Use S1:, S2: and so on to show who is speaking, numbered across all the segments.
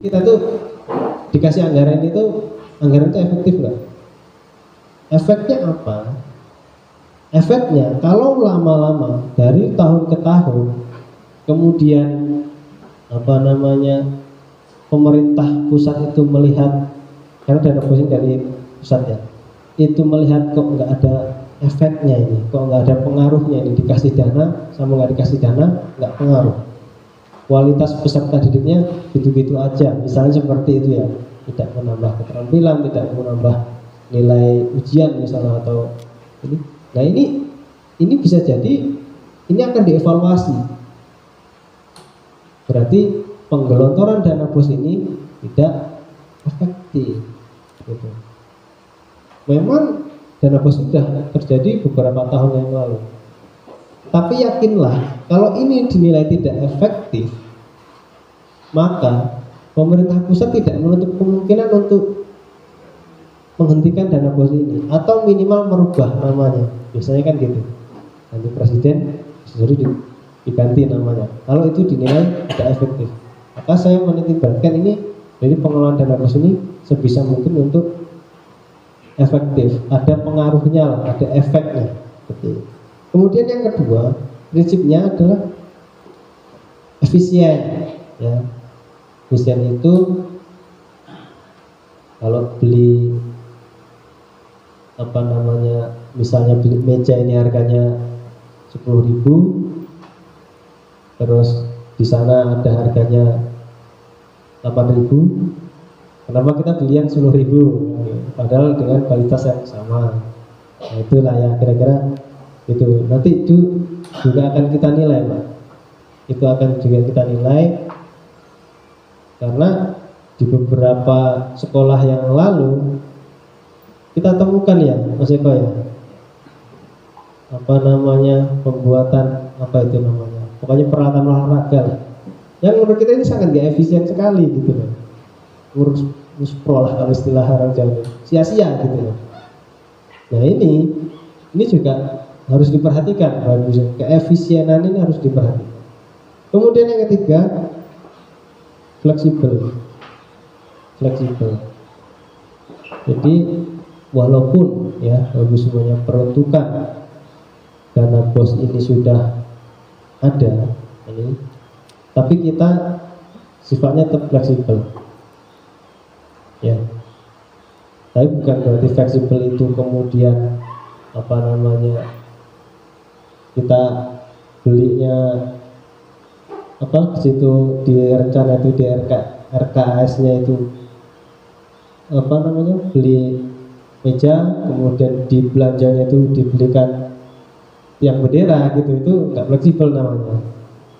S1: kita tuh dikasih anggaran itu efektif nggak? Efeknya apa? Efeknya kalau lama-lama dari tahun ke tahun, kemudian pemerintah pusat itu melihat, karena dana bos dari pusat ya, itu melihat kok nggak ada efeknya ini, kok nggak ada pengaruhnya ini, dikasih dana sama nggak dikasih dana nggak pengaruh, kualitas peserta didiknya gitu-gitu aja, misalnya seperti itu ya, tidak menambah keterampilan, tidak menambah nilai ujian misalnya atau ini. Nah ini bisa jadi ini akan dievaluasi. Berarti penggelontoran dana bos ini tidak efektif. Gitu. Memang dana bos sudah terjadi beberapa tahun yang lalu. Tapi yakinlah kalau ini dinilai tidak efektif, maka pemerintah pusat tidak menutup kemungkinan untuk menghentikan dana bos ini atau minimal merubah namanya. Biasanya kan gitu. Nanti presiden disuruh diganti namanya. Kalau itu dinilai tidak efektif, maka saya menitikberatkan ini dari pengelolaan dana bos ini sebisa mungkin untuk efektif, ada pengaruhnya lah, ada efeknya. Seperti. Kemudian yang kedua, prinsipnya adalah efisien. Ya, efisien itu kalau beli misalnya beli meja ini harganya 10.000, terus di sana ada harganya 8.000, kenapa kita beli yang 10.000 padahal dengan kualitas yang sama? Nah, itulah ya kira-kira itu. Nanti itu juga akan kita nilai, Pak. Itu akan juga kita nilai karena di beberapa sekolah yang lalu kita temukan ya, Mas Eko ya, pembuatan pokoknya peralatan olahraga lah, yang menurut kita ini sangat gak efisien sekali gitu loh, ngurus pro lah kalau istilah orang Jawa, sia-sia gitu loh. Nah ini juga harus diperhatikan, keefisienan ini harus diperhatikan. Kemudian yang ketiga, fleksibel. Jadi walaupun ya bagi semuanya peruntukan dana bos ini sudah ada ini, tapi kita sifatnya tetap fleksibel ya. Tapi bukan berarti fleksibel itu kemudian kita belinya situ di rencana itu di RKS-nya itu beli meja, kemudian di belanjanya itu dibelikan yang bendera gitu, itu nggak fleksibel namanya.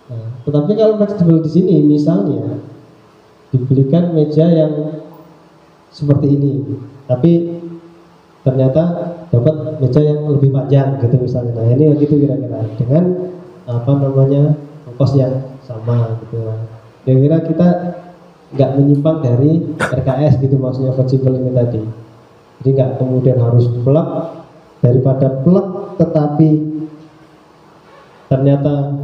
S1: Nah, tetapi kalau fleksibel di sini misalnya dibelikan meja yang seperti ini, tapi ternyata dapat meja yang lebih panjang gitu misalnya. Nah ini gitu kira-kira dengan ongkos yang sama gitu. Kira-kira kita nggak menyimpang dari RKS gitu, maksudnya fleksibel ini tadi. Jadi nggak kemudian harus plek, daripada plek tetapi ternyata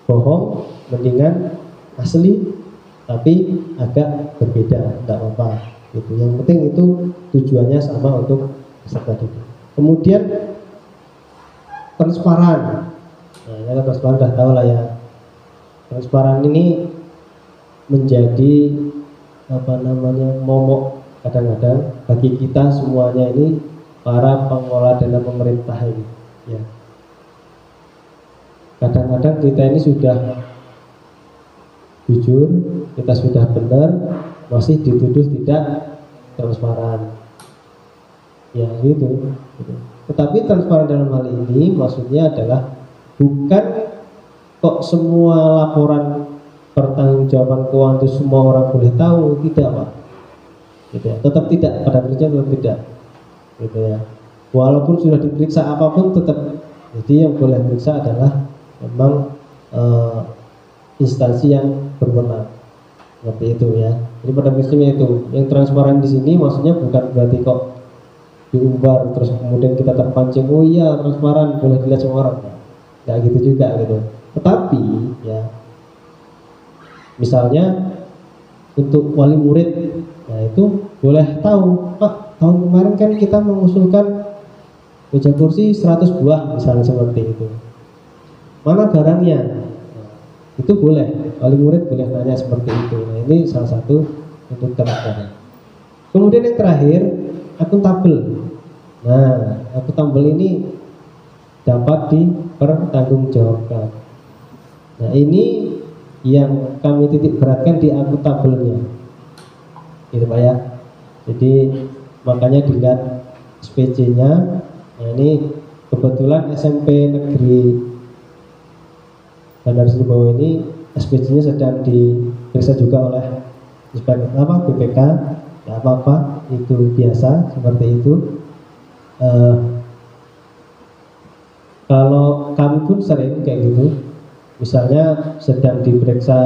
S1: bohong, mendingan asli tapi agak berbeda, nggak apa-apa gitu. Yang penting itu tujuannya sama untuk peserta didik. Kemudian transparan. Nah ini transparan udah tahu lah ya. Transparan ini menjadi momok kadang-kadang bagi kita semuanya ini, para pengelola dana pemerintah ini ya. Kadang-kadang kita ini sudah jujur, kita sudah benar, masih dituduh tidak transparan ya gitu. Tetapi transparan dalam hal ini maksudnya adalah bukan kok semua laporan pertanggungjawaban keuangan itu semua orang boleh tahu, tidak Pak gitu ya. Tetap tidak, pada prinsipnya tetap tidak gitu ya. Walaupun sudah diperiksa apapun tetap, jadi yang boleh periksa adalah memang instansi yang berwenang seperti itu ya. Jadi pada prinsipnya itu yang transparan di sini maksudnya bukan berarti kok diumbar terus kemudian kita terpancing, oh iya transparan boleh dilihat semua orang, nggak gitu juga gitu. Tetapi ya misalnya untuk wali murid. Nah itu boleh tahu, Pak, tahun kemarin kan kita mengusulkan meja kursi 100 buah misalnya seperti itu. Mana barangnya? Nah, itu boleh, wali murid boleh tanya seperti itu. Nah ini salah satu untuk barang. Kemudian yang terakhir, akuntabel. Nah, akuntabel ini dapat dipertanggungjawabkan. Nah ini yang kami titik beratkan di akuntabelnya, gitu Pak ya. Jadi makanya dilihat SPC-nya. Nah ini kebetulan SMP Negeri Bandar Sribawa ini SPC-nya sedang diperiksa juga oleh BPK. Tidak apa-apa, itu biasa seperti itu. Kalau kami pun sering kayak gitu, misalnya sedang diperiksa